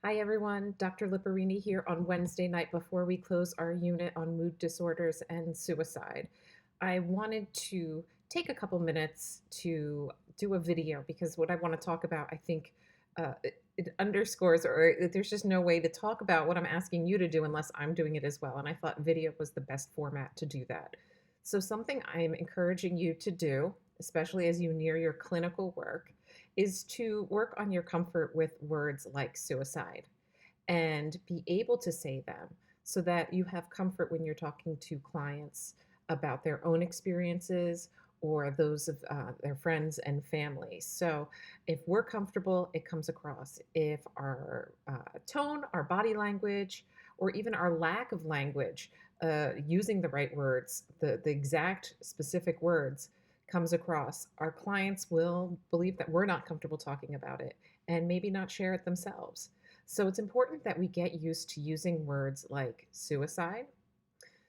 Hi, everyone. Dr. Lipperini here on Wednesday night before we close our unit on mood disorders and suicide. I wanted to take a couple minutes to do a video because what I want to talk about, I think it underscores, or there's just no way to talk about what I'm asking you to do unless I'm doing it as well. And I thought video was the best format to do that. So, something I'm encouraging you to do, especially as you near your clinical work, is to work on your comfort with words like suicide and be able to say them so that you have comfort when you're talking to clients about their own experiences or those of their friends and family. So, if we're comfortable, it comes across. If our tone, our body language, or even our lack of language, using the right words, the exact specific words, comes across, our clients will believe that we're not comfortable talking about it and maybe not share it themselves. So it's important that we get used to using words like suicide.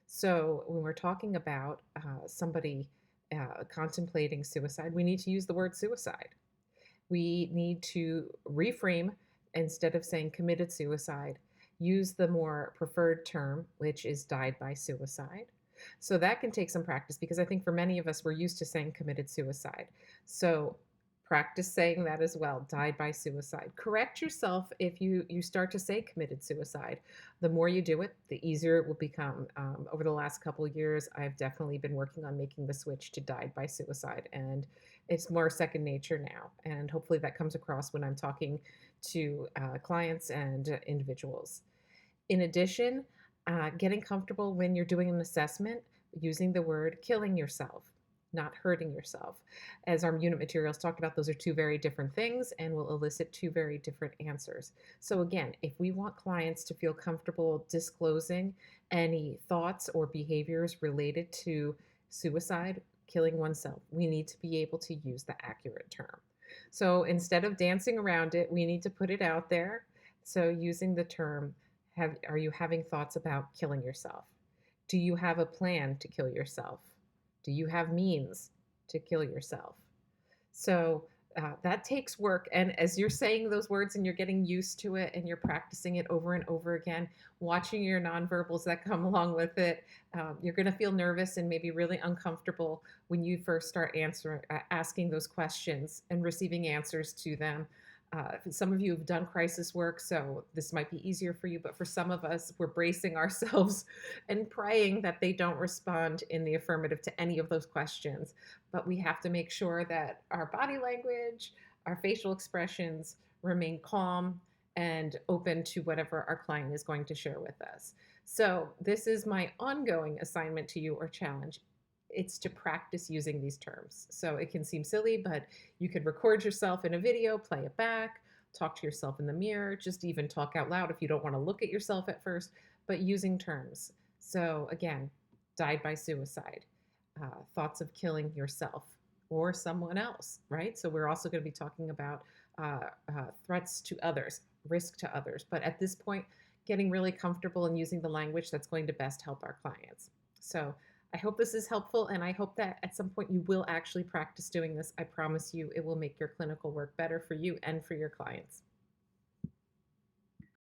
So when we're talking about somebody contemplating suicide, we need to use the word suicide. We need to reframe instead of saying committed suicide, use the more preferred term, which is died by suicide. So that can take some practice because I think for many of us, we're used to saying committed suicide. So practice saying that as well, died by suicide. Correct yourself if you start to say committed suicide. The more you do it, the easier it will become. Over the last couple of years, I've definitely been working on making the switch to died by suicide, and it's more second nature now. And hopefully that comes across when I'm talking to clients and individuals. In addition, getting comfortable when you're doing an assessment using the word killing yourself, not hurting yourself. As our unit materials talked about, those are two very different things and will elicit two very different answers. So, again, if we want clients to feel comfortable disclosing any thoughts or behaviors related to suicide, killing oneself, we need to be able to use the accurate term. So, instead of dancing around it, we need to put it out there. So, using the term, are you having thoughts about killing yourself? Do you have a plan to kill yourself? Do you have means to kill yourself? So that takes work. And as you're saying those words and you're getting used to it and you're practicing it over and over again, watching your nonverbals that come along with it, you're going to feel nervous and maybe really uncomfortable when you first start asking those questions and receiving answers to them. Some of you have done crisis work, so this might be easier for you. But for some of us, we're bracing ourselves and praying that they don't respond in the affirmative to any of those questions. But we have to make sure that our body language, our facial expressions remain calm and open to whatever our client is going to share with us. So, this is my ongoing assignment to you or challenge. It's to practice using these terms. So it can seem silly, but you could record yourself in a video, play it back, talk to yourself in the mirror, just even talk out loud if you don't want to look at yourself at first, but using terms. So again, died by suicide, thoughts of killing yourself or someone else, right? So we're also going to be talking about threats to others, risk to others. But at this point, getting really comfortable and using the language that's going to best help our clients. So I hope this is helpful, and I hope that at some point you will actually practice doing this. I promise you it will make your clinical work better for you and for your clients.